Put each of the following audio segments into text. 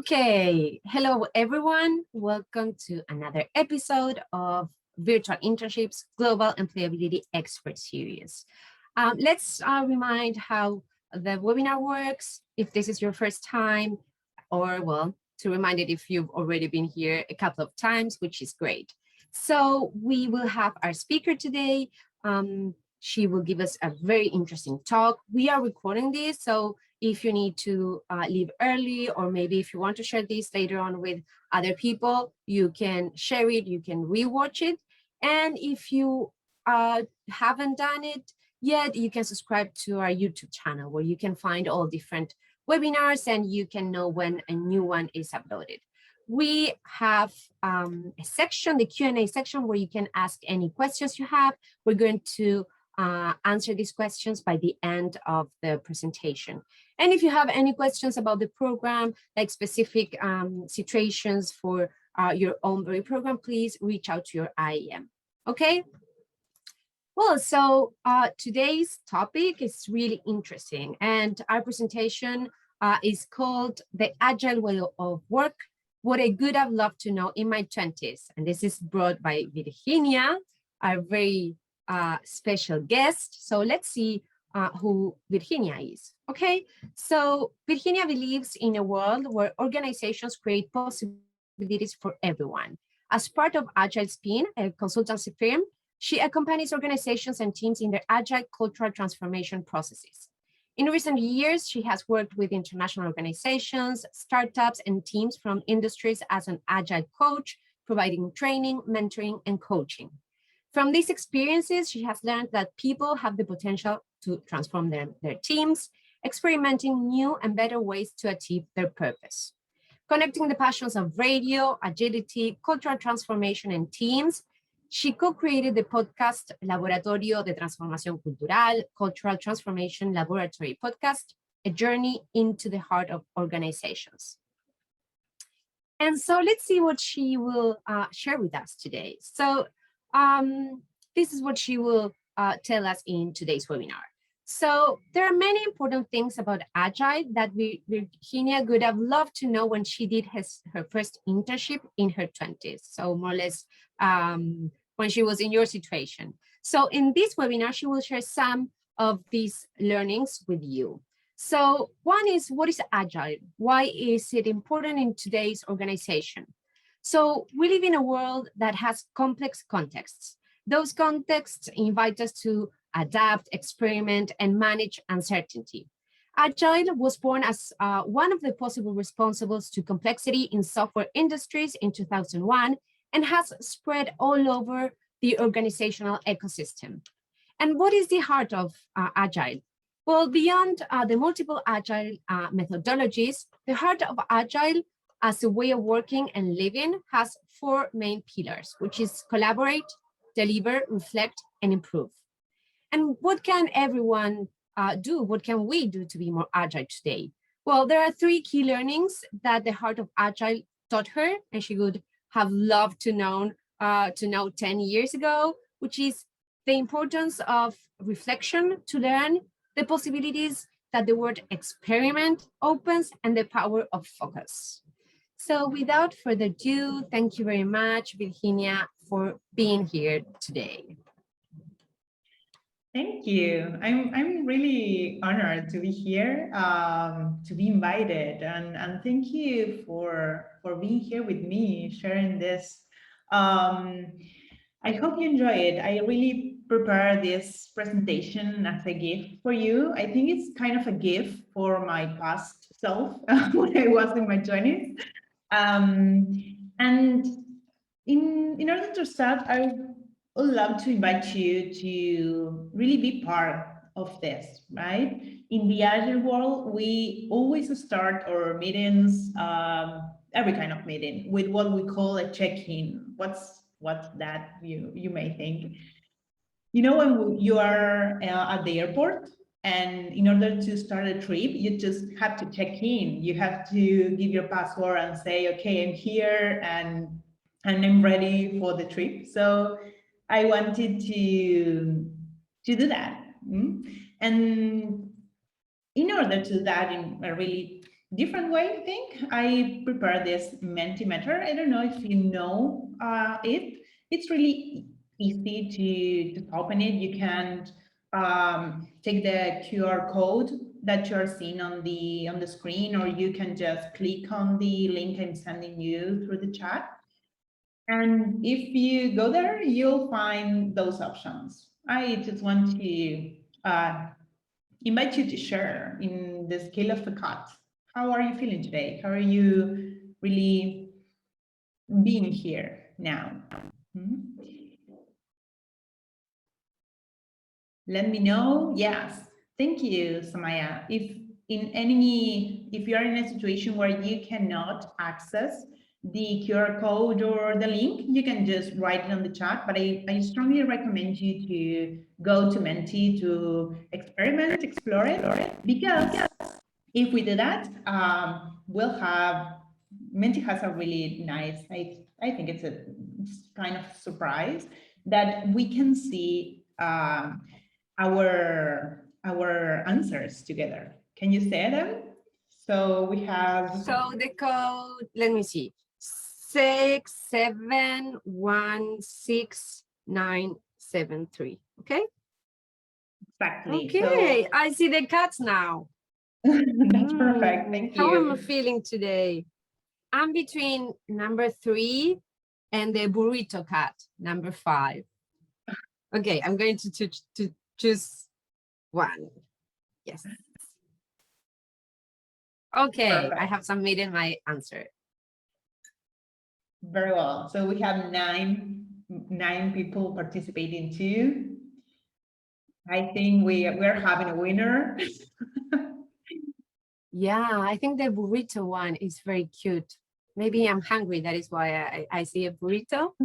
Okay, hello everyone. Welcome to another episode of Virtual Internships Global Employability Expert Series. Let's remind how the webinar works if this is your first time, or well, to remind it if you've already been here a couple of times, which is great. So we will have our speaker today. She will give us a very interesting talk. We are recording this, so if you need to leave early, or maybe if you want to share this later on with other people, you can share it, you can rewatch it. And if you haven't done it yet, you can subscribe to our YouTube channel where you can find all different webinars and you can know when a new one is uploaded. We have a section, the Q&A section, where you can ask any questions you have. We're going to answer these questions by the end of the presentation. And if you have any questions about the program, like specific situations for your own very program, please reach out to your IEM. Okay? Well, so today's topic is really interesting, and our presentation is called The Agile Way of Work, What I Would Have Loved to Know in My 20s. And this is brought by Virginia, our very special guest. So let's see who Virginia is. Okay, so Virginia believes in a world where organizations create possibilities for everyone. As part of Agile Spin, a consultancy firm, she accompanies organizations and teams in their agile cultural transformation processes. In recent years, she has worked with international organizations, startups, and teams from industries as an agile coach, providing training, mentoring, and coaching. From these experiences, she has learned that people have the potential to transform their teams, experimenting new and better ways to achieve their purpose. Connecting the passions of radio, agility, cultural transformation, and teams, she co-created the podcast Laboratorio de Transformación Cultural, Cultural Transformation Laboratory Podcast, a journey into the heart of organizations. And so let's see what she will share with us today. So this is what she will tell us in today's webinar. So there are many important things about Agile that Virginia would have loved to know when she did her first internship in her 20s. So more or less when she was in your situation. So in this webinar, she will share some of these learnings with you. So one is, what is Agile? Why is it important in today's organization? So we live in a world that has complex contexts. Those contexts invite us to adapt, experiment, and manage uncertainty. Agile was born as one of the possible responsibles to complexity in software industries in 2001 and has spread all over the organizational ecosystem. And what is the heart of Agile? Well, beyond the multiple Agile methodologies, the heart of Agile as a way of working and living has four main pillars, which is collaborate, deliver, reflect, and improve. And what can everyone do? What can we do to be more agile today? Well, there are three key learnings that the heart of Agile taught her, and she would have loved to know 10 years ago, which is the importance of reflection to learn, the possibilities that the word experiment opens, and the power of focus. So without further ado, thank you very much, Virginia, for being here today. Thank you. I'm really honored to be here, to be invited, and thank you for being here with me, sharing this. I hope you enjoy it. I really prepared this presentation as a gift for you. I think it's kind of a gift for my past self when I was in my 20s. And in order to start, I would love to invite you to really be part of this, right? In the Agile world, we always start our meetings, every kind of meeting, with what we call a check-in. What's that, you may think? You know, when you are at the airport, and in order to start a trip, you just have to check in. You have to give your password and say, okay, I'm here and I'm ready for the trip. So I wanted to do that. And in order to do that in a really different way, I think. I prepare this Mentimeter. I don't know if you know it. It's really easy to open it. You can take the QR code that you're seeing on the screen, or you can just click on the link I'm sending you through the chat. And if you go there, you'll find those options. I just want to invite you to share in the scale of the cut. How are you feeling today? How are you really being here now? Hmm? Let me know. Yes. Thank you, Samaya. If you're in a situation where you cannot access the QR code or the link, you can just write it on the chat. But I strongly recommend you to go to Menti to experiment, explore it, because if we do that, we'll have Menti has a really nice. I think it's kind of surprise that we can see our answers together. Can you say them? So we have. So the code, let me see, 6716973. Okay. Exactly. Okay. So I see the cats now. that's perfect. Thank How am I you. feeling today? I'm between number 3 and the burrito cat, number 5. Okay, I'm going to choose one. Yes. Okay, Perfect. I have submitted my answer. Very well. So we have nine people participating too. I think we're having a winner. Yeah, I think the burrito one is very cute. Maybe I'm hungry. That is why I see a burrito.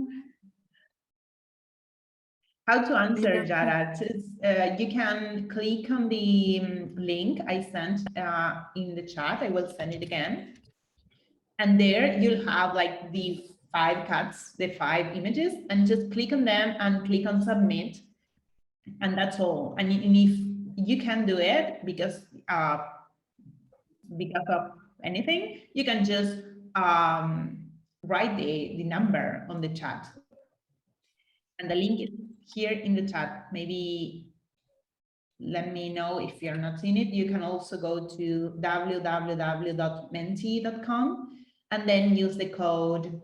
How to answer, Jarat? You can click on the link I sent in the chat. I will send it again. And there you'll have like the 5 cuts, the 5 images, and just click on them and click on submit. And that's all. And if you can do it because of anything, you can just write the number on the chat. And the link is here in the chat. Maybe let me know if you're not seeing it. You can also go to www.menti.com and then use the code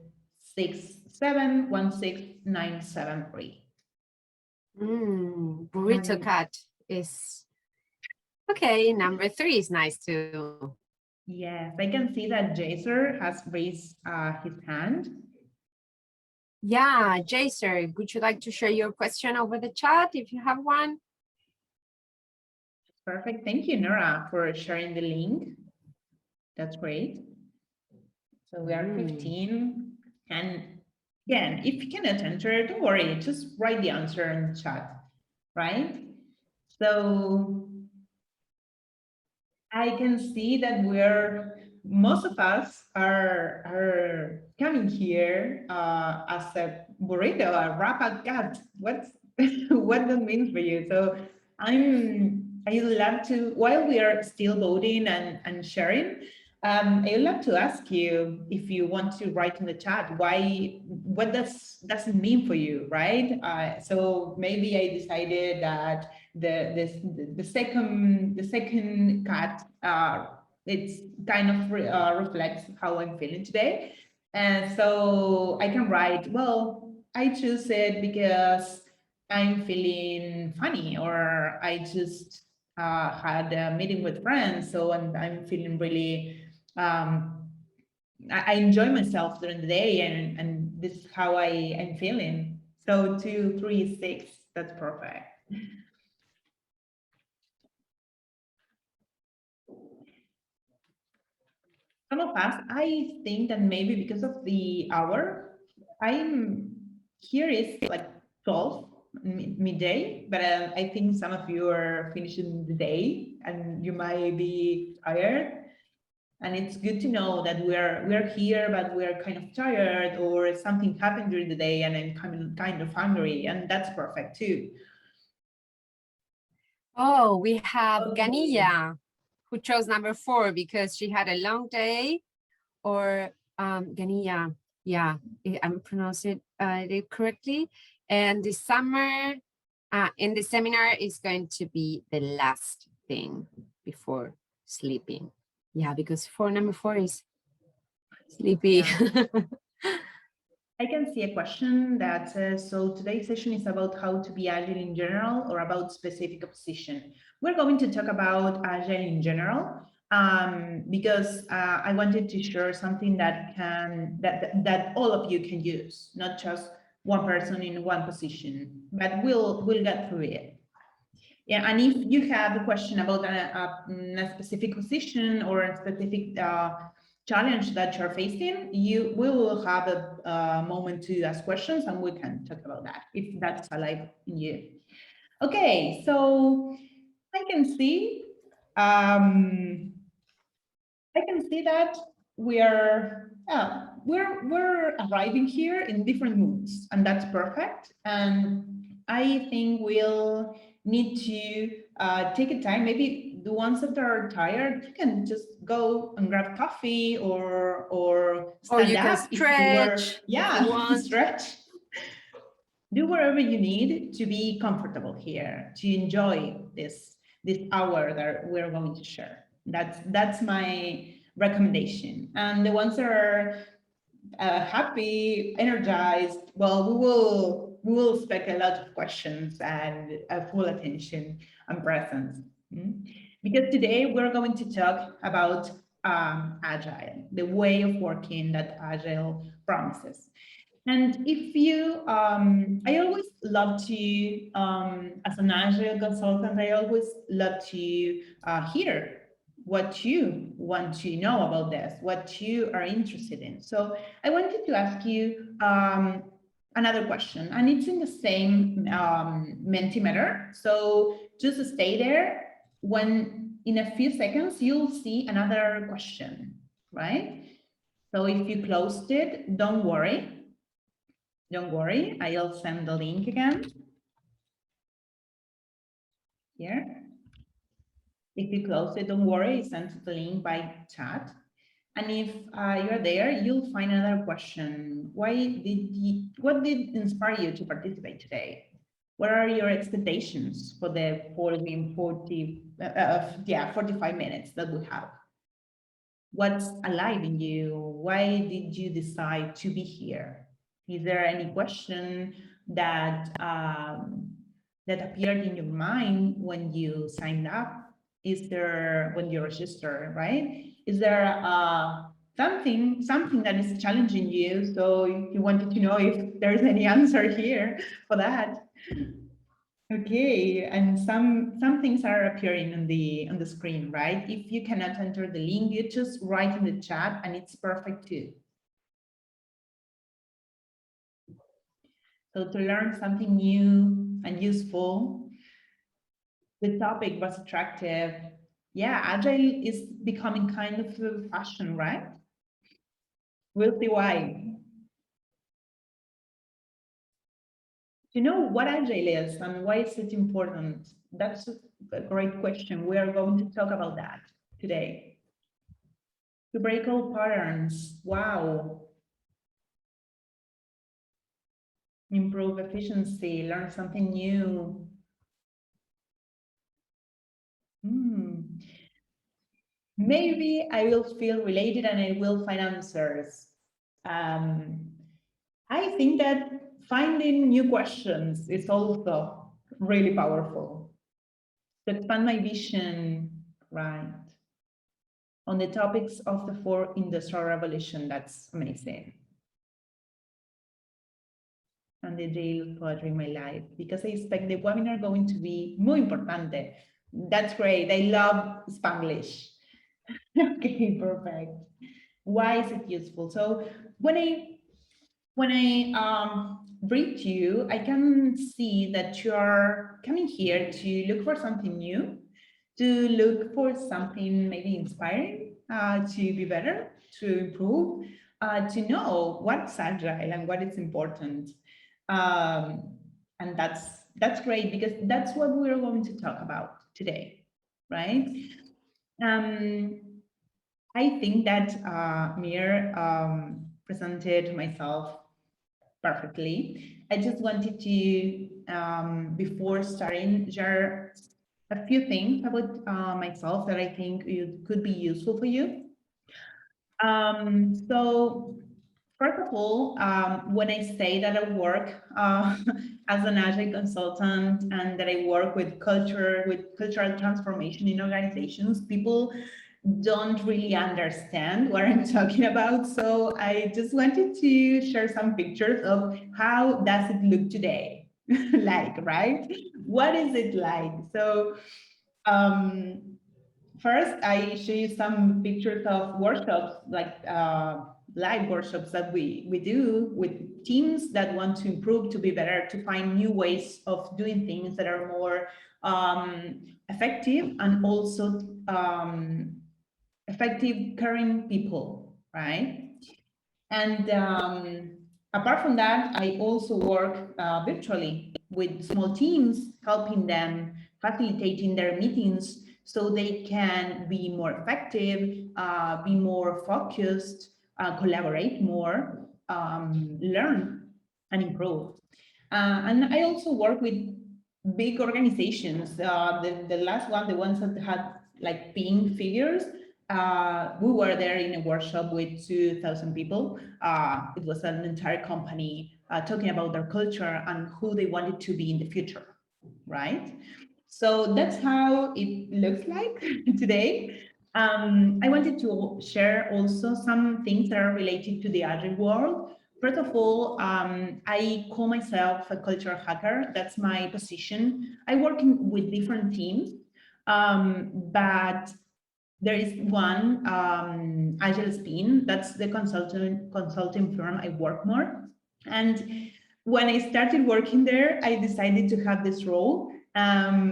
6716973. Burrito cat is okay. Number 3 is nice too. Yes, I can see that Jaser has raised his hand. Yeah, Jaser, would you like to share your question over the chat if you have one? Perfect. Thank you, Nora, for sharing the link. That's great. So we are 15. And again, if you cannot enter, don't worry, just write the answer in the chat, right? So I can see that most of us are coming here as a burrito, a wrap cat. What's what that means for you? So I love to, while we are still voting and sharing, I would love to ask you if you want to write in the chat what does it mean for you, right? So maybe I decided that the second cut it's kind of reflects how I'm feeling today, and so I can write, well, I choose it because I'm feeling funny, or I just had a meeting with friends, so I'm feeling really I enjoy myself during the day, and this is how I'm feeling. So 2, 3, 6, that's perfect. Some of us, I think that maybe because of the hour, I'm here is like 12 midday, but I think some of you are finishing the day and you might be tired. And it's good to know that we're here, but we're kind of tired, or something happened during the day and I'm kind of hungry, and that's perfect too. Oh, we have Okay. Ganilla. who chose number 4 because she had a long day, or Gania, yeah, I'm pronouncing it correctly. And the summer in the seminar is going to be the last thing before sleeping. Yeah, because for number 4 is sleepy. Yeah. I can see a question that says, so today's session is about how to be agile in general or about specific position. We're going to talk about agile in general because I wanted to share something that all of you can use, not just one person in one position, but we'll get through it. Yeah, and if you have a question about a specific position or a specific challenge that you're facing, you will have a moment to ask questions and we can talk about that if that's alive in you. Okay, so I can see um, that we're arriving here in different moods, and that's perfect. And I think we'll need to take a time. Maybe the ones that are tired, you can just go and grab coffee or Or stand you can up if you were, stretch if you want. stretch. Do whatever you need to be comfortable here, to enjoy this hour that we're going to share. That's my recommendation. And the ones that are happy, energized, well, we will expect a lot of questions and full attention and presence. Because today we're going to talk about Agile, the way of working that Agile promises. And if you, I always love to, as an Agile consultant, I always love to hear what you want to know about this, what you are interested in. So I wanted to ask you another question, and it's in the same Mentimeter. So just stay there. When in a few seconds, you'll see another question, right? So if you closed it, don't worry. Don't worry, I'll send the link again. Here. If you close it, don't worry, I sent the link by chat. And if you're there, you'll find another question. What did inspire you to participate today? What are your expectations for the 45 minutes that we have? What's alive in you? Why did you decide to be here? Is there any question that that appeared in your mind when you signed up? Is there when you register, right? Is there something that is challenging you? So you wanted to know if there's any answer here for that. Okay, and some things are appearing on the screen, right? If you cannot enter the link, you just write in the chat, and it's perfect too. So to learn something new and useful, the topic was attractive. Yeah, Agile is becoming kind of a fashion, right? We'll see why. To know what Agile is and why is it important? That's a great question. We are going to talk about that today. To break all patterns. Wow. Improve efficiency, learn something new. Maybe I will feel related and I will find answers. I think that finding new questions is also really powerful. To expand my vision, right, on the topics of the fourth industrial revolution, that's amazing. And the daily poetry in my life, because I expect the webinar going to be muy importante. That's great. I love Spanglish. Okay, perfect. Why is it useful? So when I read you, I can see that you are coming here to look for something new, to look for something maybe inspiring, to be better, to improve, to know what's agile and what is important. And that's great because that's what we're going to talk about today, right? Um, I think that Mir presented myself perfectly. I just wanted to, before starting, share a few things about myself that I think it could be useful for you. So first of all, when I say that I work as an agile consultant and that I work with culture, with cultural transformation in organizations, people don't really understand what I'm talking about. So I just wanted to share some pictures of how does it look today, like, right? What is it like? So um, first, I show you some pictures of workshops, like live workshops that we do with teams that want to improve, to be better, to find new ways of doing things that are more effective and also effective caring people, right? And apart from that, I also work virtually with small teams, helping them, facilitating their meetings so they can be more effective, be more focused, collaborate more, learn and improve. And I also work with big organizations. The last one, the ones that had like pink figures, we were there in a workshop with 2,000 people. It was an entire company talking about their culture and who they wanted to be in the future, right? So that's how it looks like today. I wanted to share also some things that are related to the agile world. First of all, I call myself a culture hacker. That's my position. I work with different teams, but there is one, Agile Spin. That's the consulting firm I work more. And when I started working there, I decided to have this role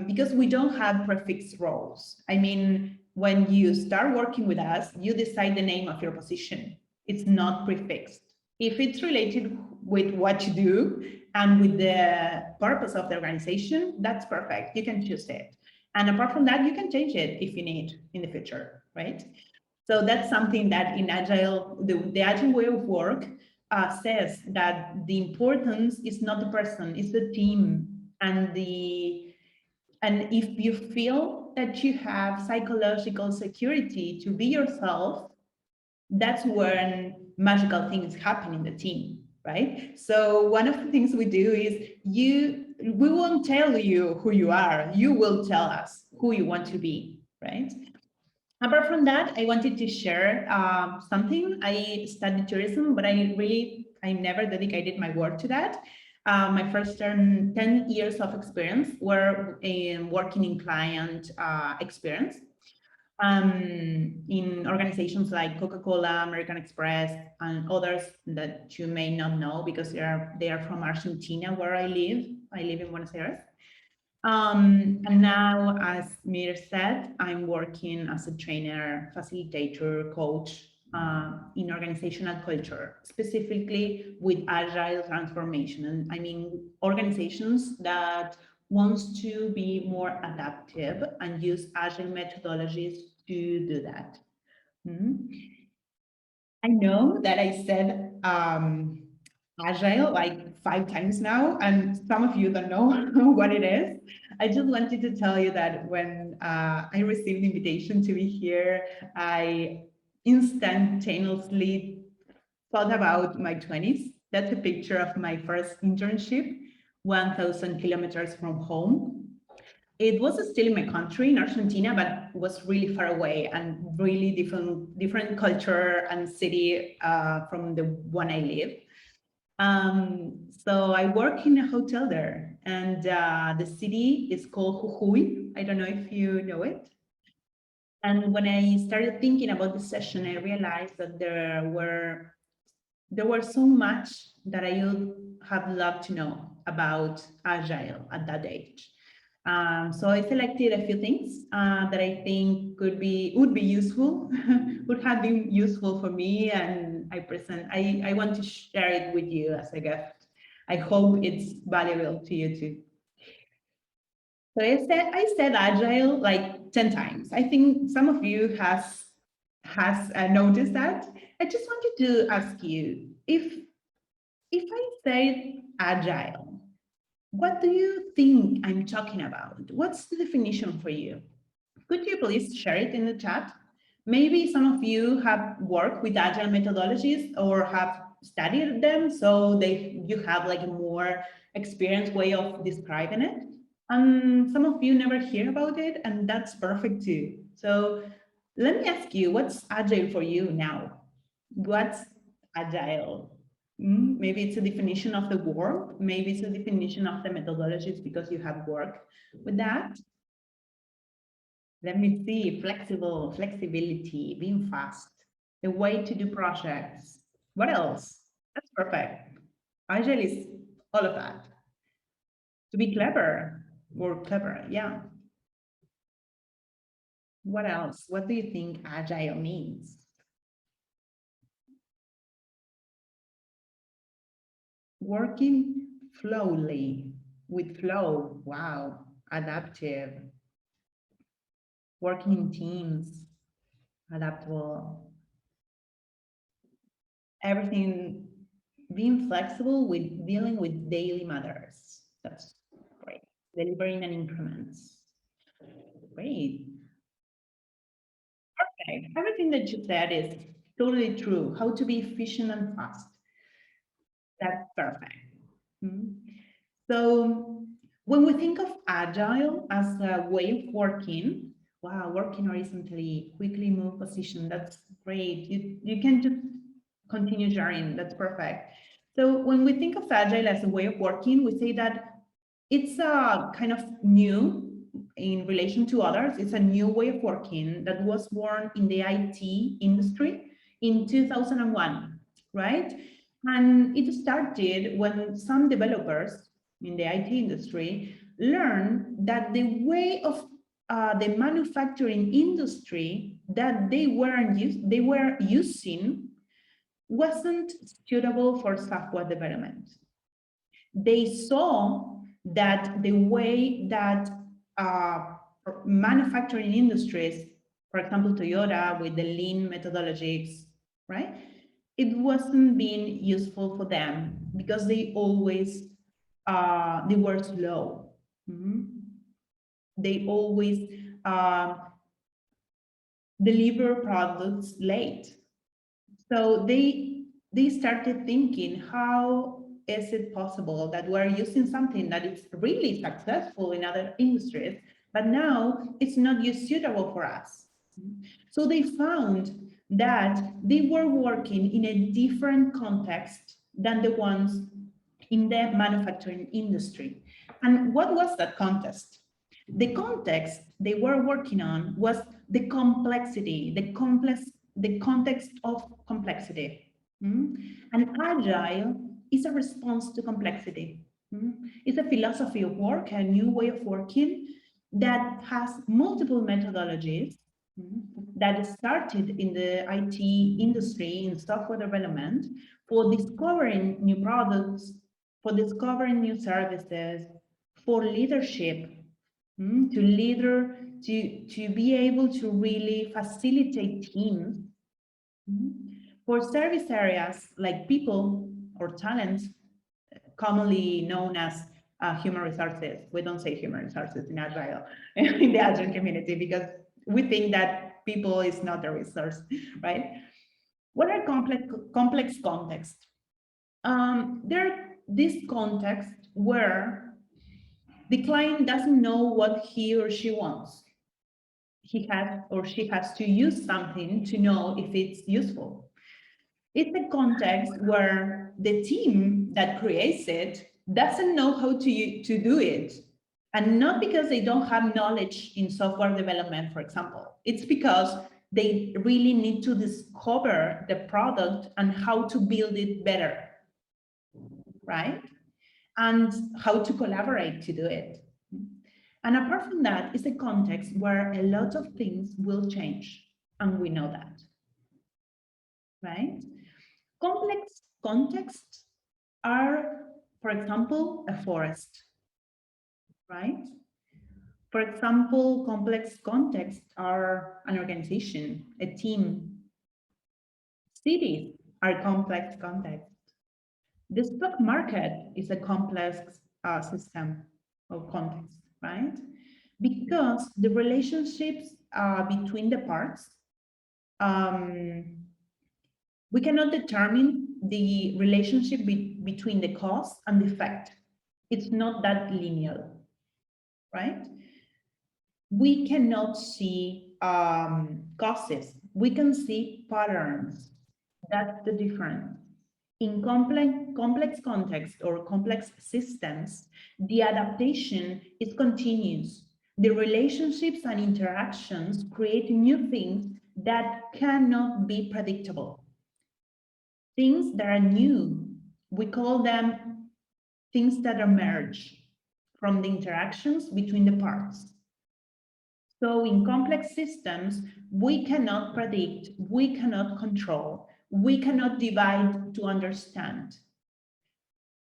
because we don't have prefixed roles. I mean, when you start working with us, you decide the name of your position. It's not prefixed. If it's related with what you do and with the purpose of the organization, that's perfect. You can choose it. And apart from that, you can change it if you need in the future, right? So that's something that in Agile, the Agile way of work says that the importance is not the person, it's the team. And if you feel that you have psychological security to be yourself, that's when magical things happen in the team, right? So one of the things we do is we won't tell you who you are, you will tell us who you want to be, right? Apart from that, I wanted to share something. I studied tourism, but I never dedicated my work to that. My first 10 years of experience were in working in client experience in organizations like Coca-Cola, American Express, and others that you may not know because they are from Argentina, where I live. I live in Buenos Aires. And now, as Mir said, I'm working as a trainer, facilitator, coach in organizational culture, specifically with agile transformation. And I mean organizations that wants to be more adaptive and use agile methodologies to do that. I know that I said agile like 5 times now, and some of you don't know what it is. I just wanted to tell you that when I received the invitation to be here, I instantaneously thought about my 20s. That's a picture of my first internship, 1,000 kilometers from home. It was still in my country, in Argentina, but was really far away and really different culture and city from the one I live. So I work in a hotel there, and the city is called Jujuy. I don't know if you know it. And when I started thinking about the session, I realized that there were so much that I would have loved to know about Agile at that age. So I selected a few things that I think would be useful, would have been useful for me, and I want to share it with you as a gift. I hope it's valuable to you too. So I said agile like 10 times. I think some of you has noticed that. I just wanted to ask you, if I say agile, what do you think I'm talking about? What's the definition for you? Could you please share it in the chat? Maybe some of you have worked with agile methodologies or have studied them, so you have like a more experienced way of describing it. And some of you never hear about it, and that's perfect too. So let me ask you, what's agile for you now? What's agile? Maybe it's a definition of the word, maybe it's a definition of the methodologies because you have worked with that. Let me see, flexibility, being fast, the way to do projects. What else? That's perfect. Agile is all of that. To be clever, or clever, yeah. What else? What do you think agile means? Working flowly, with flow, wow, adaptive, working in teams, adaptable, everything, being flexible with dealing with daily matters. That's great. Delivering in increments. Great. Okay. Everything that you said is totally true. How to be efficient and fast. That's perfect. So when we think of agile as a way of working, wow, working horizontally, quickly move position, that's great. You can just continue sharing, that's perfect. So when we think of agile as a way of working, we say that it's a kind of new in relation to others. It's a new way of working that was born in the IT industry in 2001, right? And it started when some developers in the IT industry learned that the way of the manufacturing industry that they were using wasn't suitable for software development. They saw that the way that manufacturing industries, for example, Toyota with the lean methodologies, right? It wasn't being useful for them because they always, they were slow. They always deliver products late. So they started thinking, how is it possible that we're using something that is really successful in other industries, but now it's not suitable for us? So they found that they were working in a different context than the ones in the manufacturing industry. And what was that context? The context they were working on was the complexity, the context of complexity. And agile is a response to complexity. It's a philosophy of work, a new way of working that has multiple methodologies that started in the IT industry, in software development, for discovering new products, for discovering new services, for leadership, to be able to really facilitate teams, for service areas like people or talent, commonly known as human resources. We don't say human resources in Agile, in the Agile community, because we think that people is not a resource, right? What are complex contexts? There are this context where the client doesn't know what he or she wants. He has or she has to use something to know if it's useful. It's a context where the team that creates it doesn't know how to do it. And not because they don't have knowledge in software development, for example. It's because they really need to discover the product and how to build it better, right? And how to collaborate to do it. And apart from that, it's a context where a lot of things will change, and we know that, right? Complex contexts are, for example, a forest, right? For example, complex contexts are an organization, a team. Cities are complex contexts. The stock market is a complex system or context, right? Because the relationships between the parts, um, we cannot determine the relationship between the cause and the effect. It's not that linear, right? We cannot see causes. We can see patterns. That's the difference. In complex context or complex systems, the adaptation is continuous. The relationships and interactions create new things that cannot be predictable. Things that are new, we call them things that emerge from the interactions between the parts. So in complex systems, we cannot predict, we cannot control, we cannot divide to understand,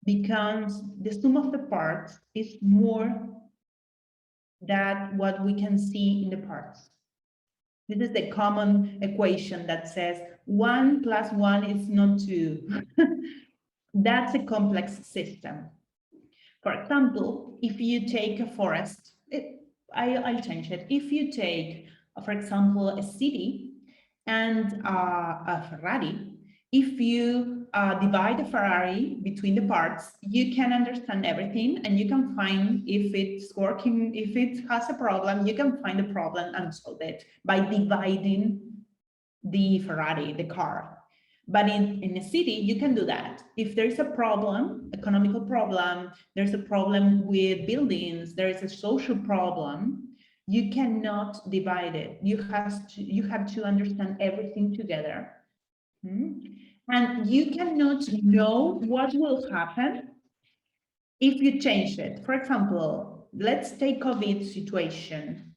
because the sum of the parts is more than what we can see in the parts. This is the common equation that says 1 + 1 is not 2. That's a complex system. For example, if you take a forest, I'll change it. If you take, for example, a city and a Ferrari, if you divide the Ferrari between the parts, you can understand everything and you can find if it's working, if it has a problem, you can find the problem and solve it by dividing the Ferrari, the car. But in a city, you can do that. If there's a problem, economical problem, there's a problem with buildings, there is a social problem, you cannot divide it. You have to understand everything together. And you cannot know what will happen if you change it. For example, let's take COVID situation.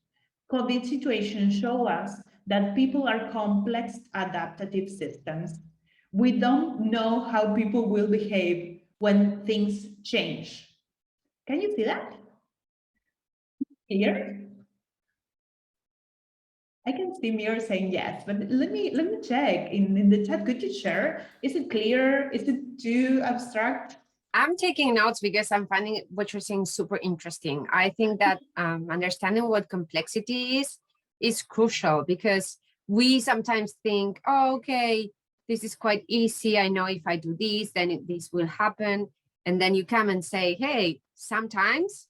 COVID situation show us that people are complex adaptive systems. We don't know how people will behave when things change. Can you see that? Here? I can see Mir saying yes, but let me check in the chat. Could you share? Is it clear? Is it too abstract? I'm taking notes because I'm finding what you're saying super interesting. I think that understanding what complexity is crucial, because we sometimes think, oh, okay, this is quite easy. I know if I do this, then this will happen. And then you come and say, hey, sometimes.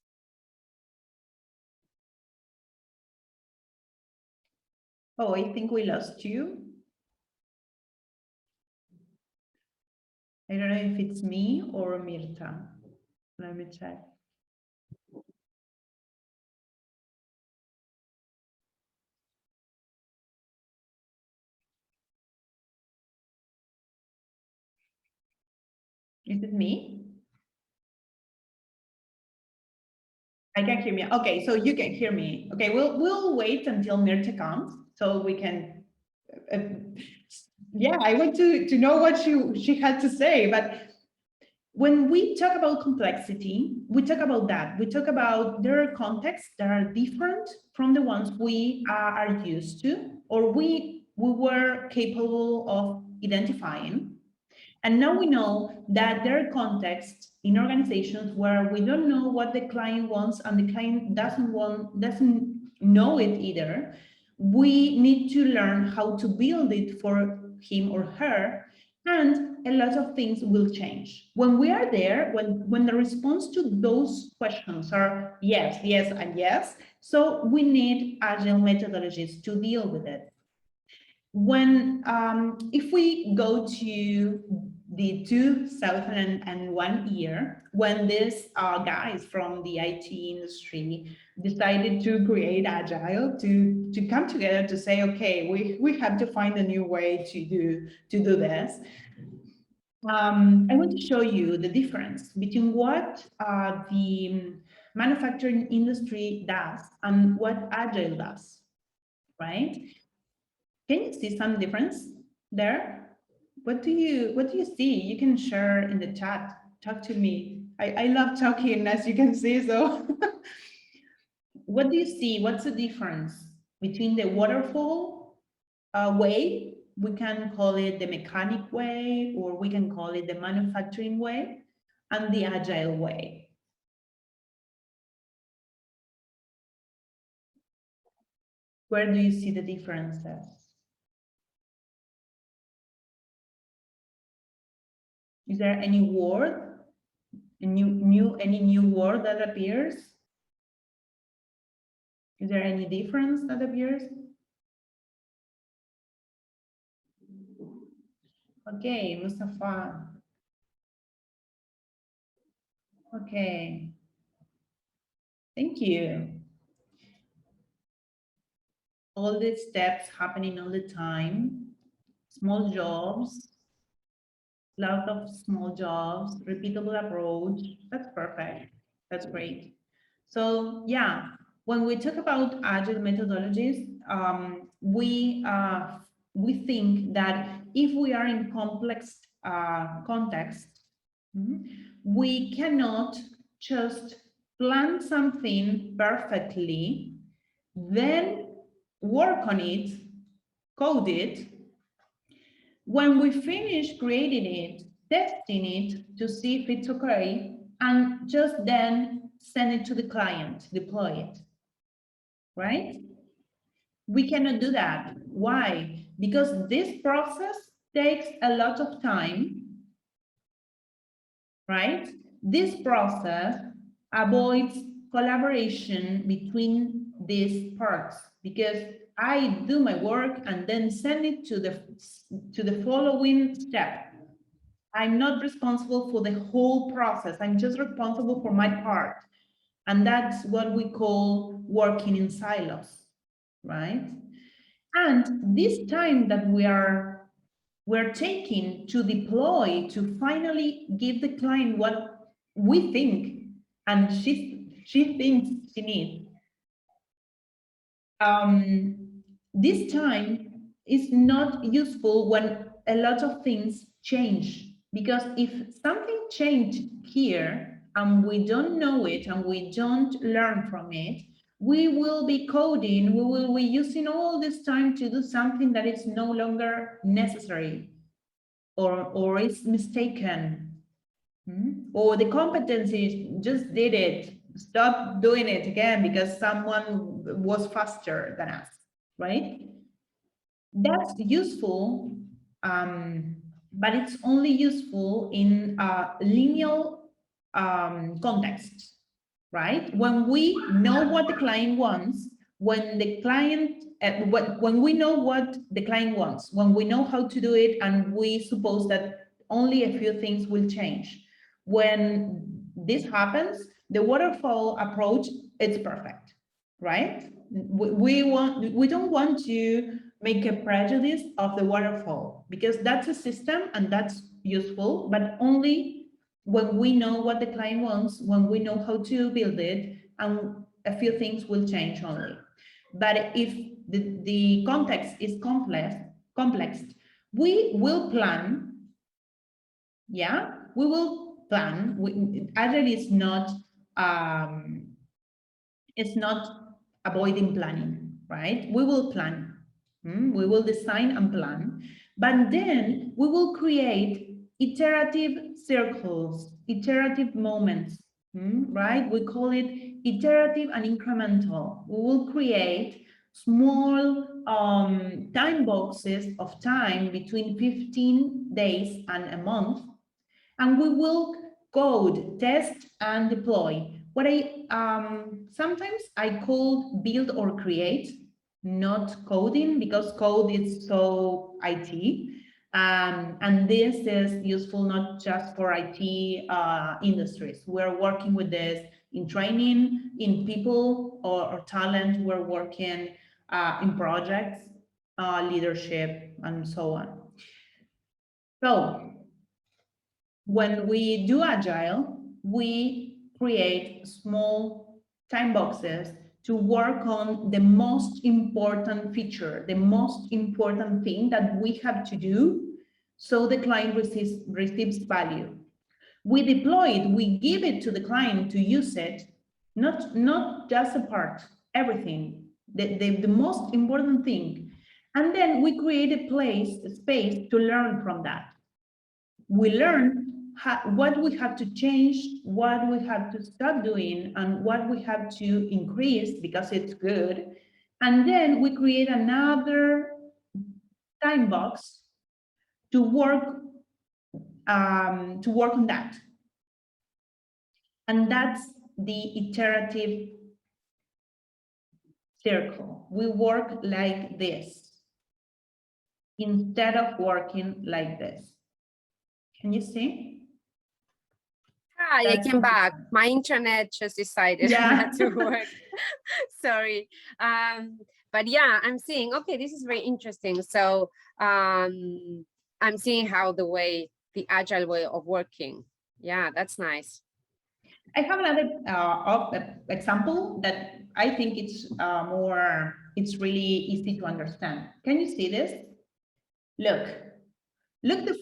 Oh, I think we lost you. I don't know if it's me or Mirta. Let me check. Is it me? I can hear me. Okay, so you can hear me. Okay, we'll wait until Mirta comes so we can. Yeah, I want to know what she had to say. But when we talk about complexity, we talk about that. We talk about there are contexts that are different from the ones we are used to, or we were capable of identifying. And now we know that there are contexts in organizations where we don't know what the client wants and the client doesn't know it either. We need to learn how to build it for him or her, and a lot of things will change. When we are there, when the response to those questions are yes, yes, and yes, so we need agile methodologies to deal with it. When if we go to the 2001 year, when these guys from the IT industry decided to create Agile, to come together to say, okay, we have to find a new way to do this. I want to show you the difference between what the manufacturing industry does and what Agile does, right? Can you see some difference there? What do you see? You can share in the chat. Talk to me. I love talking, as you can see. So what do you see? What's the difference between the waterfall way? We can call it the mechanic way, or we can call it the manufacturing way, and the agile way. Where do you see the differences? Is there any word, any new word that appears? Is there any difference that appears? Okay, Mustafa. Okay, thank you. All these steps happening all the time, small jobs, lot of small jobs, repeatable approach. That's perfect. That's great. So yeah, when we talk about agile methodologies, we think that if we are in complex context, we cannot just plan something perfectly, then work on it, code it. When we finish creating it, testing it to see if it's okay, and just then send it to the client, deploy it, right? We cannot do that. Why? Because this process takes a lot of time, right? This process avoids collaboration between these parts, because I do my work and then send it to the following step. I'm not responsible for the whole process. I'm just responsible for my part. And that's what we call working in silos, right? And this time that we're taking to deploy, to finally give the client what we think and she thinks she needs. This time is not useful when a lot of things change, because if something changed here and we don't know it and we don't learn from it, we will be coding, we will be using all this time to do something that is no longer necessary, or is mistaken. Or the competency just did it, stop doing it again because someone was faster than us, right? That's useful, but it's only useful in a linear context, right? When we know what the client wants, when the client, when we know what the client wants, when we know how to do it, and we suppose that only a few things will change. When this happens, the waterfall approach, it's perfect, right? We don't want to make a prejudice of the waterfall, because that's a system and that's useful, but only when we know what the client wants, when we know how to build it, and a few things will change only. But if the context is complex, we will plan. Yeah, we will plan. Agile is not it's not avoiding planning, right? We will plan. We will design and plan, but then we will create iterative circles, iterative moments, right? We call it iterative and incremental. We will create small time boxes of time between 15 days and a month, and we will code, test, and deploy. What I sometimes I call build or create, not coding, because code is so IT. And this is useful not just for IT industries. We're working with this in training, in people or talent. We're working in projects, leadership, and so on. So when we do Agile, we create small time boxes to work on the most important feature, the most important thing that we have to do so the client receives value. We deploy it, we give it to the client to use it, not just a part. everything, the most important thing. And then we create a space to learn from that. We learn what we have to change, what we have to stop doing, and what we have to increase because it's good. And then we create another time box to work on that. And that's the iterative circle. We work like this instead of working like this. Can you see? Hi, I came back. My internet just decided not to work. Sorry. But yeah, I'm seeing, okay, this is very interesting. So I'm seeing how the agile way of working. Yeah, that's nice. I have another example that I think it's really easy to understand. Can you see this? Look the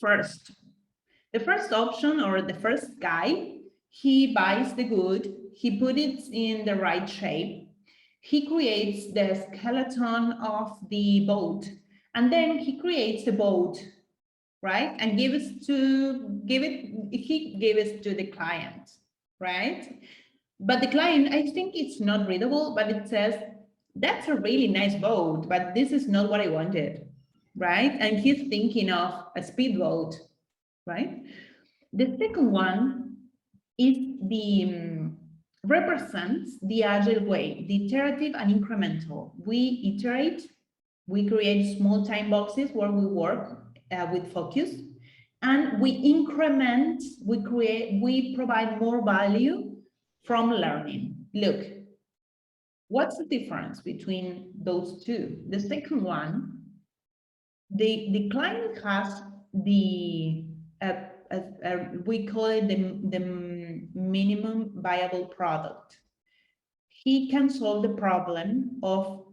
first option, or the first guy, he buys the good, he put it in the right shape, he creates the skeleton of the boat, and then he creates the boat, right? And he gave it to the client, right? But the client, I think it's not readable, but it says, that's a really nice boat, but this is not what I wanted, right? And he's thinking of a speedboat, right? The second one is represents the agile way, the iterative and incremental. We iterate, we create small time boxes where we work with focus, and we increment, we provide more value from learning. Look, what's the difference between those two? The second one, the client has the we call it the minimum viable product. He can solve the problem of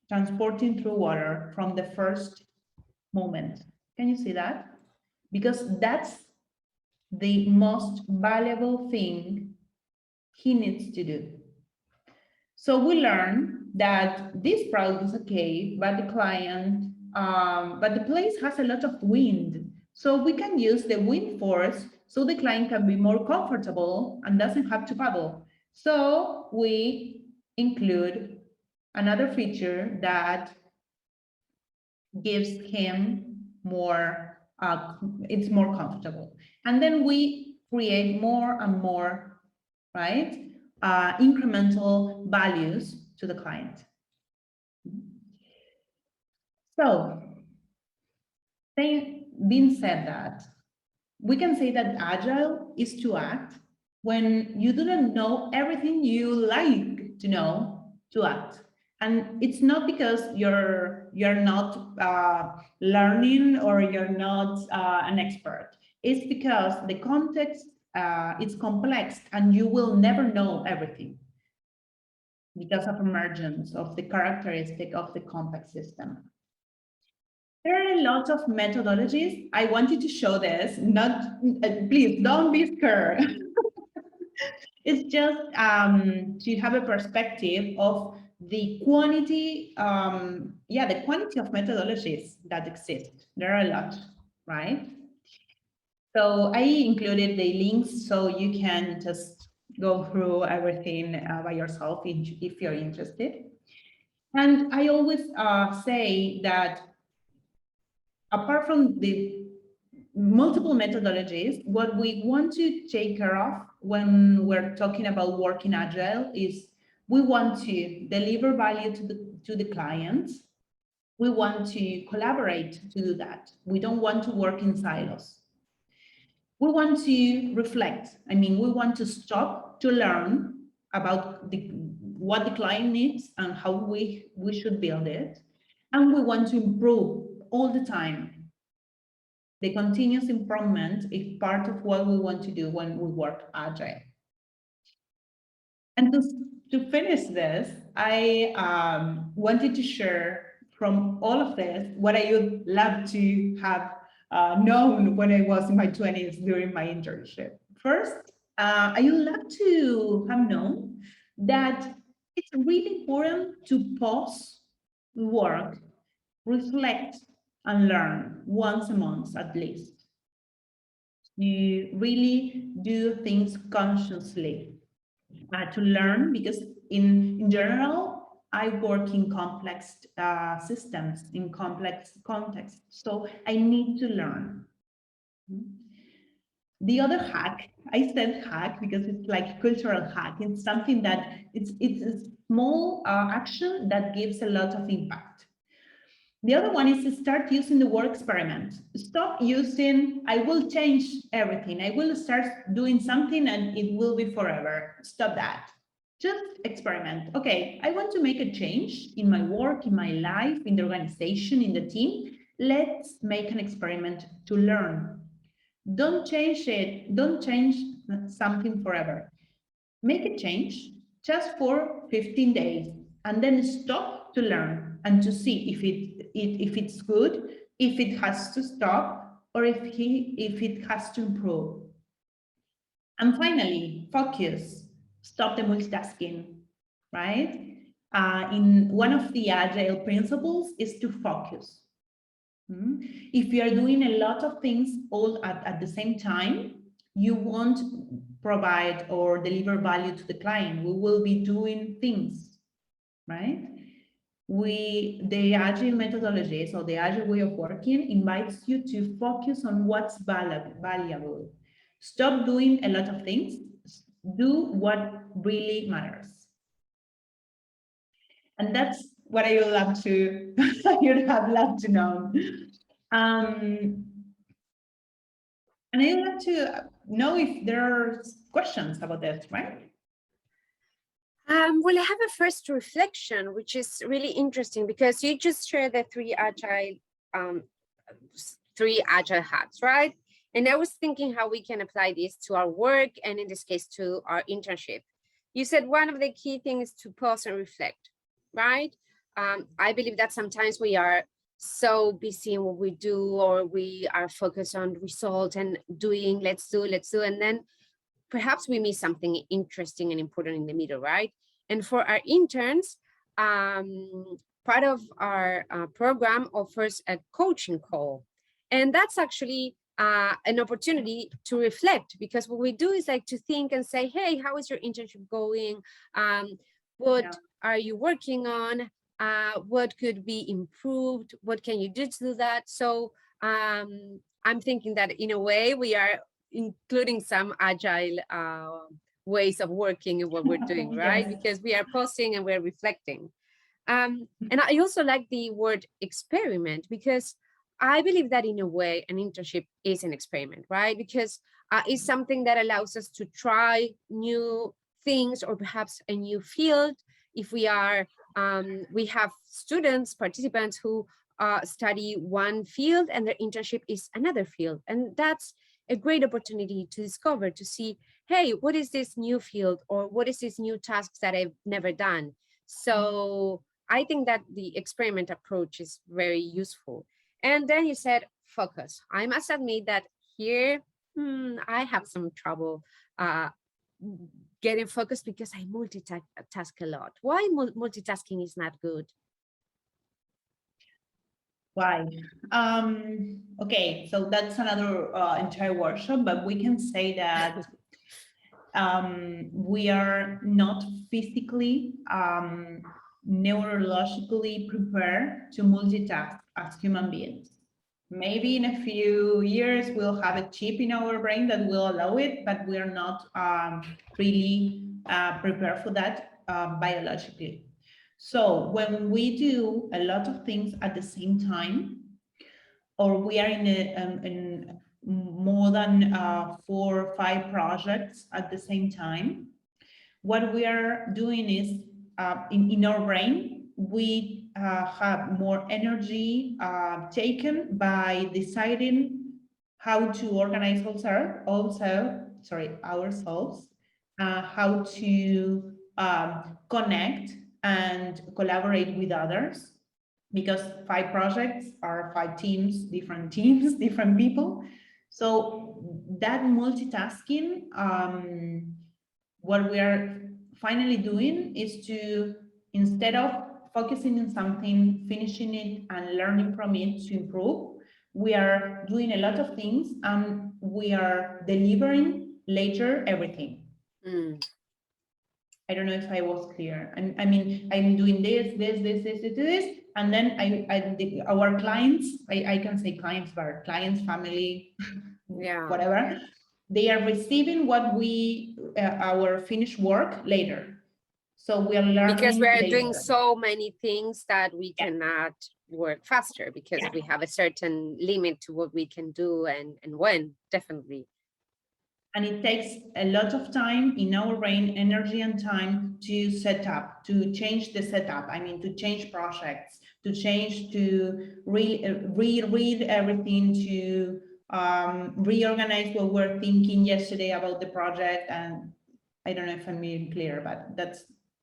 transporting through water from the first moment. Can you see that? Because that's the most valuable thing he needs to do. So we learn that this product is okay, but the place has a lot of wind. So we can use the wind force so the client can be more comfortable and doesn't have to paddle. So we include another feature that gives him more, it's more comfortable. And then we create more and more, right? Incremental values to the client. So, being said that, we can say that agile is to act when you do not know everything you like to know to act. And it's not because you're not learning or you're not an expert. It's because the context is complex and you will never know everything because of emergence of the characteristic of the complex system. There are a lot of methodologies. I want you to show this, not, please don't be scared. It's just to have a perspective of the quantity, the quantity of methodologies that exist. There are a lot, right? So I included the links so you can just go through everything by yourself if you're interested. And I always say that apart from the multiple methodologies, what we want to take care of when we're talking about working agile is we want to deliver value to the clients. We want to collaborate to do that. We don't want to work in silos. We want to reflect. I mean, we want to stop to learn about what the client needs and how we should build it. And we want to improve all the time. The continuous improvement is part of what we want to do when we work agile. And to finish this, I wanted to share from all of this what I would love to have known when I was in my 20s during my internship. First, I would love to have known that It's really important to pause, work, reflect, and learn once a month at least. You really do things consciously to learn, because in general, I work in complex systems, in complex contexts. So I need to learn. The other hack, I said hack because it's like cultural hack. It's something that it's a small action that gives a lot of impact. The other one is to start using the word experiment. Stop using, I will change everything. I will start doing something and it will be forever. Stop that. Just experiment. Okay, I want to make a change in my work, in my life, in the organization, in the team. Let's make an experiment to learn. Don't change it. Don't change something forever. Make a change just for 15 days and then stop to learn and to see if it's good, if it has to stop, or if it has to improve. And finally, focus. Stop the multitasking, right? In one of the agile principles is to focus. If you are doing a lot of things all at the same time, you won't provide or deliver value to the client. We will be doing things, right? The agile methodology, so the agile way of working, invites you to focus on what's valuable. Stop doing a lot of things. Do what really matters. And that's what I would love to, you'd have loved to know. Um, and I would like to know if there are questions about this, right? Well, I have a first reflection, which is really interesting because you just shared the um, three agile hacks, right? And I was thinking how we can apply this to our work and in this case to our internship. You said one of the key things is to pause and reflect, right? I believe that sometimes we are so busy in what we do, or we are focused on result and doing, let's do, and then perhaps we miss something interesting and important in the middle, right? And for our interns, part of our program offers a coaching call. And that's actually an opportunity to reflect, because what we do is like to think and say, hey, how is your internship going? What are you working on? What could be improved? What can you do to do that? So I'm thinking that in a way we are including some agile ways of working in what we're doing, right? Yes. Because we are pausing and we're reflecting. And I also like the word experiment, because I believe that in a way an internship is an experiment, right? Because it's something that allows us to try new things, or perhaps a new field. If we have students, participants who study one field and their internship is another field. And that's a great opportunity to discover, to see, hey, what is this new field, or what is this new task that I've never done? So I think that the experiment approach is very useful. And then you said focus. I must admit that here, I have some trouble uh, getting focused because I multitask a lot. Why multitasking is not good? Why? Okay, so that's another entire workshop, but we can say that we are not physically, neurologically prepared to multitask as human beings. Maybe in a few years, we'll have a chip in our brain that will allow it, but we're not really prepared for that biologically. So when we do a lot of things at the same time, or we are in more than 4 or 5 projects at the same time, what we are doing is in our brain, we have more energy taken by deciding how to organize ourselves, how to connect and collaborate with others, because 5 projects are 5 teams, different people. So that multitasking, what we are finally doing is to, instead of focusing on something, finishing it and learning from it to improve, we are doing a lot of things and we are delivering later everything. Mm. I don't know if I was clear. I mean, I'm doing this, and then our clients, I can say clients, but clients, family, Yeah. whatever, they are receiving what we, our finished work later. So we are learning Because we are later. doing so many things that we Yeah. cannot work faster because Yeah. we have a certain limit to what we can do and when, definitely. And it takes a lot of time in our brain, energy and time to set up, to change the setup. I mean, to change projects, to change, to reread everything, to reorganize what we're thinking yesterday about the project. And I don't know if I'm being clear, but that's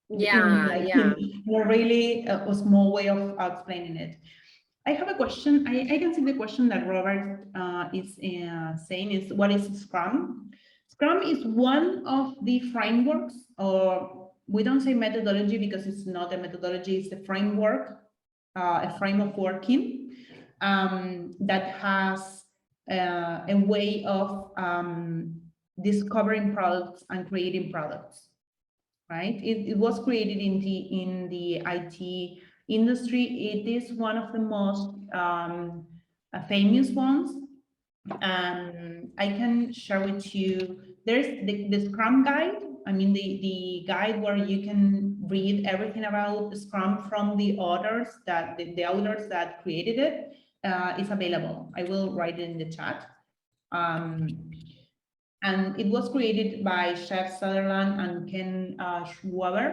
Yeah, like yeah. a really a small way of explaining it. I have a question. I can see the question that Robert is saying is, what is Scrum? Scrum is one of the frameworks, or we don't say methodology because it's not a methodology, it's a framework, a frame of working that has a way of discovering products and creating products, right? It was created in the IT industry. It is one of the most famous ones. I can share with you, there's the Scrum guide. I mean, the guide where you can read everything about Scrum from the authors that the authors that created it is available. I will write it in the chat. And it was created by Chef Sutherland and Ken Schwaber.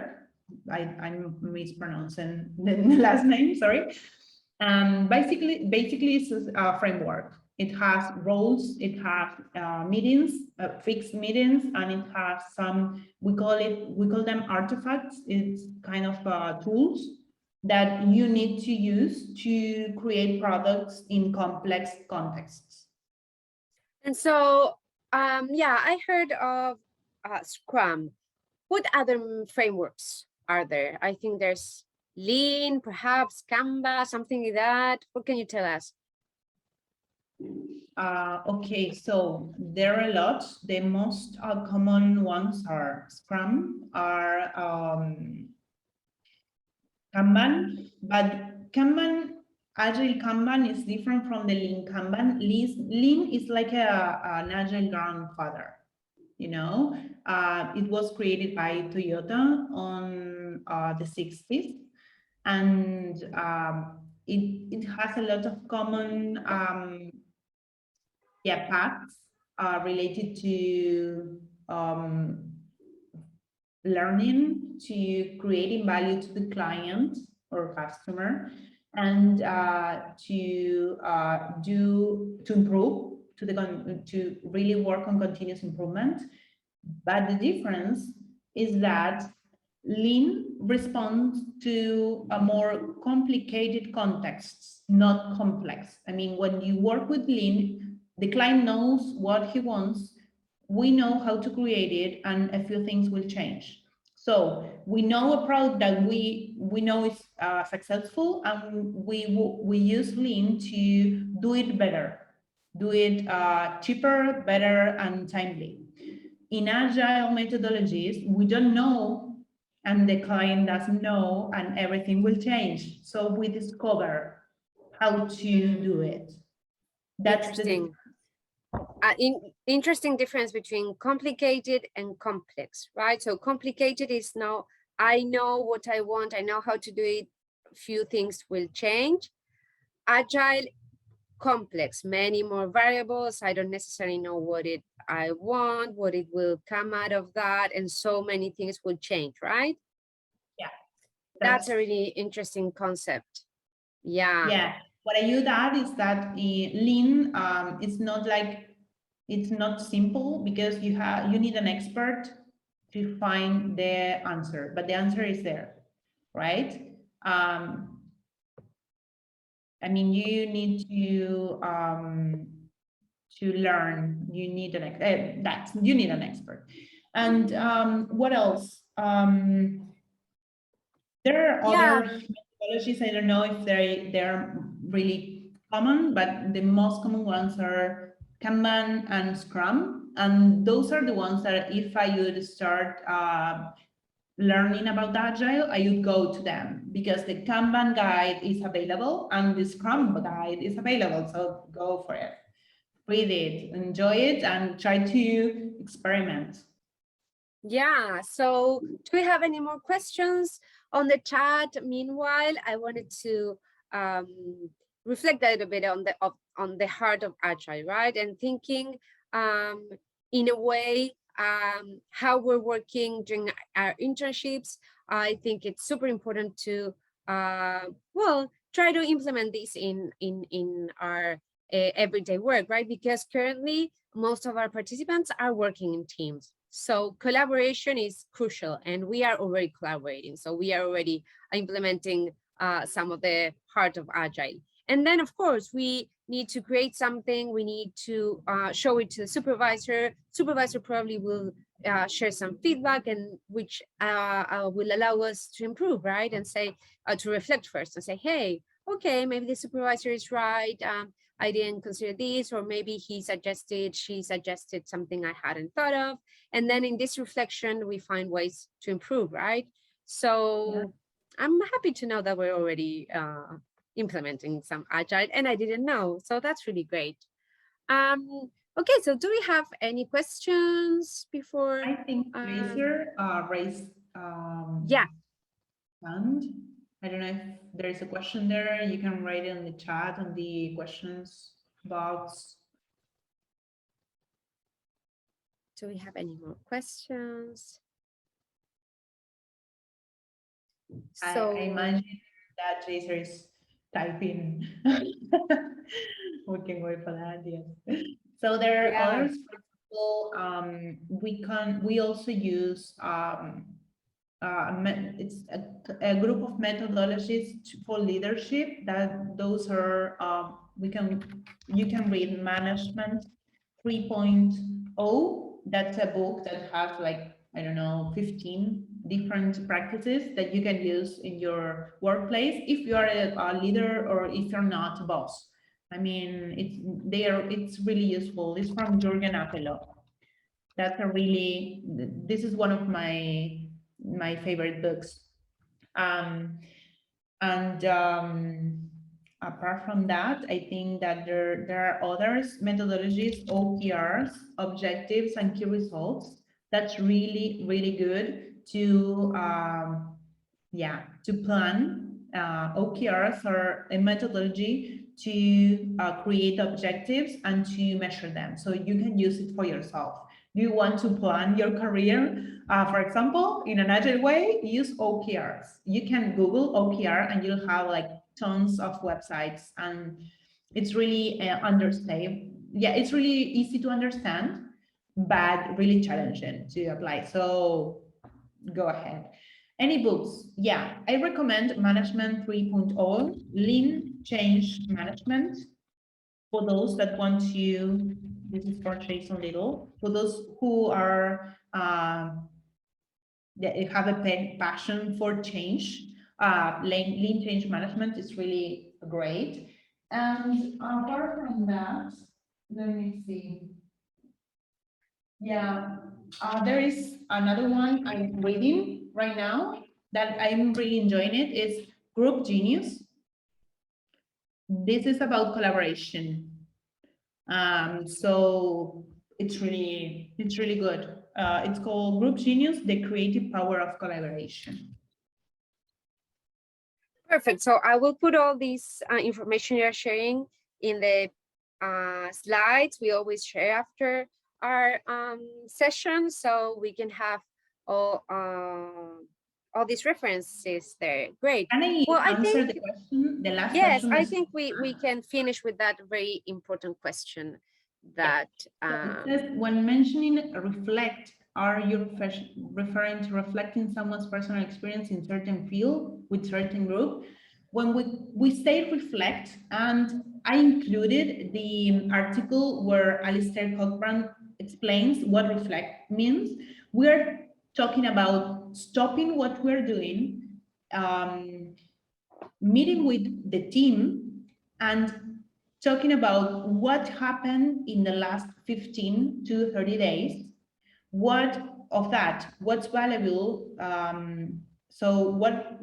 I'm mispronouncing the last name, sorry. Basically, it's a framework. It has roles, it has meetings, fixed meetings, and it has some, we call them artifacts. It's kind of tools that you need to use to create products in complex contexts. And so, yeah, I heard of Scrum. What other frameworks are there? I think there's Lean, perhaps Canva, something like that. What can you tell us? Okay, so there are a lot. The most common ones are Scrum, are Kanban, but Kanban, Agile Kanban is different from the Lean Kanban. Lean is like an Agile grandfather, you know. It was created by Toyota on the 60s, and it has a lot of common paths related to learning, to creating value to the client or customer, and to improve, to really work on continuous improvement. But the difference is that Lean responds to a more complicated contexts, not complex. I mean, when you work with Lean, the client knows what he wants, we know how to create it, and a few things will change. So we know a product that we know is successful, and we use Lean to do it better, do it cheaper, better, and timely. In agile methodologies, we don't know, and the client doesn't know, and everything will change. So we discover how to do it. That's Interesting. Interesting difference between complicated and complex, right? So complicated is now, I know what I want, I know how to do it, few things will change. Agile, complex, many more variables, I don't necessarily know what I want, what it will come out of that, and so many things will change, right? Yeah. That's a really interesting concept. Yeah. Yeah. What I would add is that Lean is not like, it's not simple, because you need an expert to find the answer, but the answer is there, right? I mean, you need to learn. You need an expert. And what else? Um, there are Yeah, other methodologies. I don't know if they're really common, but the most common ones are Kanban and Scrum, and those are the ones that if I would start learning about Agile, I would go to them because the Kanban guide is available and the Scrum guide is available. So go for it, read it, enjoy it, and try to experiment. yeah. So do we have any more questions on the chat? Meanwhile, I wanted to reflect a little bit on the heart of Agile, right? And thinking um, in a way how we're working during our internships. I think it's super important to well try to implement this in our everyday work, right? Because currently most of our participants are working in teams. So collaboration is crucial, and we are already collaborating. So we are already implementing some of the heart of Agile. And then, of course, we need to create something. We need to show it to the supervisor. Supervisor probably will share some feedback, and which will allow us to improve, right? And say to reflect first and say, hey, okay, maybe the supervisor is right. I didn't consider this, or maybe she suggested something I hadn't thought of. And then in this reflection, we find ways to improve, right? So I'm happy to know that we're already implementing some Agile, and I didn't know. So that's really great. Okay, so do we have any questions before? I think Fraser raised Yeah, hand. I don't know if there is a question there. You can write it in the chat on the questions box. do we have any more questions? So I imagine that Fraser is typing. We can wait for that, yes. So there are yeah, others, for example, we also use it's a group of methodologies for leadership that those are you can read Management 3.0. That's a book that has like, I don't know, 15 different practices that you can use in your workplace if you are a leader or if you're not a boss. I mean, it's really useful. It's from Jürgen Appelow. That's a really, this is one of my favorite books. And apart from that, I think that there are others methodologies, OKRs, objectives and key results. That's really, really good to to plan. OKRs are a methodology to create objectives and to measure them. So you can use it for yourself. Do you want to plan your career? For example, in an agile way, use OKRs. You can Google OKR and you'll have like tons of websites, and it's really understand. Yeah, it's really easy to understand, but really challenging to apply. So go ahead. Any books? Yeah, I recommend Management 3.0, Lean Change Management, for those that want to, this is for Jason Little, for those who are, that have a passion for change, lean change management is really great. And apart from that, let me see. Yeah, there is another one I'm reading right now that I'm really enjoying it. Is Group Genius. This is about collaboration. So it's really good. It's called Group Genius, the creative power of collaboration. perfect. So I will put all this information you're sharing in the slides we always share after our session, so we can have all these references there. Great. Can I Well, I answer think the question, the last yes, question? I think we can finish with that very important question that it says, when mentioning reflect, are you referring to reflecting someone's personal experience in certain field with certain group? When we say reflect, and I included the article where Alistair Cockburn explains what reflect means, we're talking about stopping what we're doing, meeting with the team and talking about what happened in the last 15 to 30 days, what of that, what's valuable, so what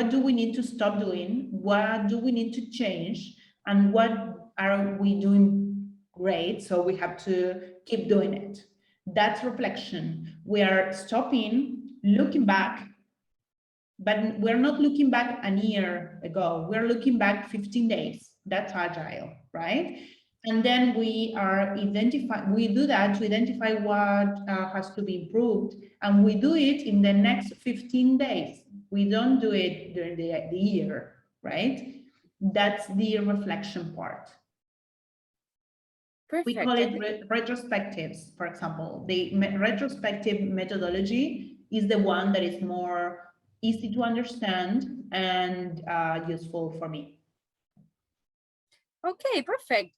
do we need to stop doing, what do we need to change, and what are we doing great, so we have to keep doing it. That's reflection. We are stopping, looking back, but we're not looking back a year ago. We're looking back 15 days. That's agile, right? And then we do that to identify what has to be improved, and we do it in the next 15 days. We don't do it during the year, right? That's the reflection part. Perfect. We call it retrospectives, for example. The retrospective methodology is the one that is more easy to understand and useful for me. Okay, perfect.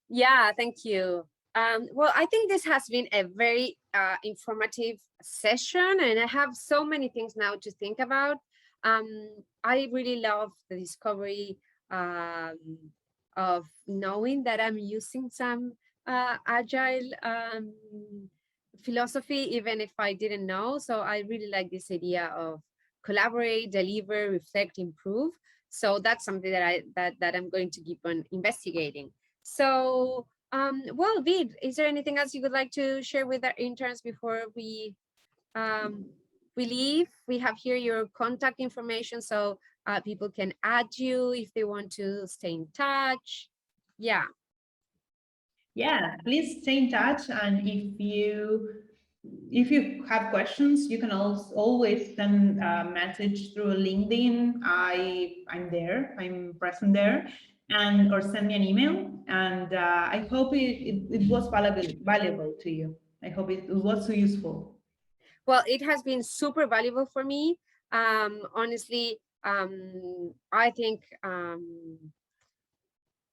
Yeah, thank you. Well, I think this has been a very informative session, and I have so many things now to think about. I really love the discovery of knowing that I'm using some agile philosophy, even if I didn't know. So I really like this idea of collaborate, deliver, reflect, improve. So that's something that I'm going to keep on investigating. So well, Vid, is there anything else you would like to share with our interns before we leave? We have here your contact information, so people can add you if they want to stay in touch. Yeah. Yeah, please stay in touch, and if you have questions, you can always send a message through LinkedIn. I'm there, I'm present there, and or send me an email. And I hope it was valuable to you. I hope it was so useful. Well, it has been super valuable for me. Honestly, I think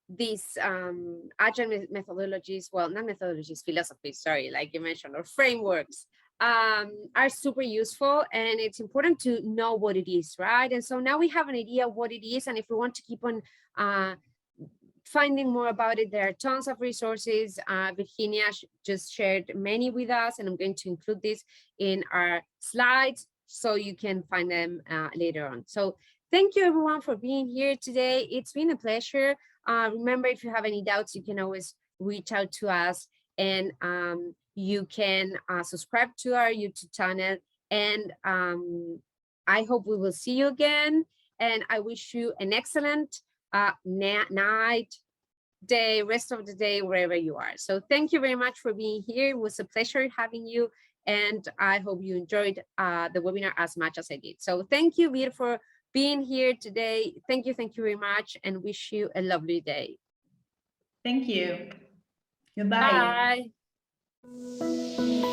these agile methodologies, well, not methodologies, philosophies, sorry, like you mentioned, or frameworks, are super useful, and it's important to know what it is, right? And so now we have an idea of what it is, and if we want to keep on finding more about it, there are tons of resources. Virginia just shared many with us, and I'm going to include this in our slides so you can find them later on. So thank you everyone for being here today. It's been a pleasure. Remember, if you have any doubts, you can always reach out to us, and you can subscribe to our YouTube channel. And I hope we will see you again. And I wish you an excellent night, day, rest of the day, wherever you are. So thank you very much for being here. It was a pleasure having you. And I hope you enjoyed the webinar as much as I did. So thank you, Vir, for being here today. Thank you very much, and wish you a lovely day. Thank you. Goodbye. Bye.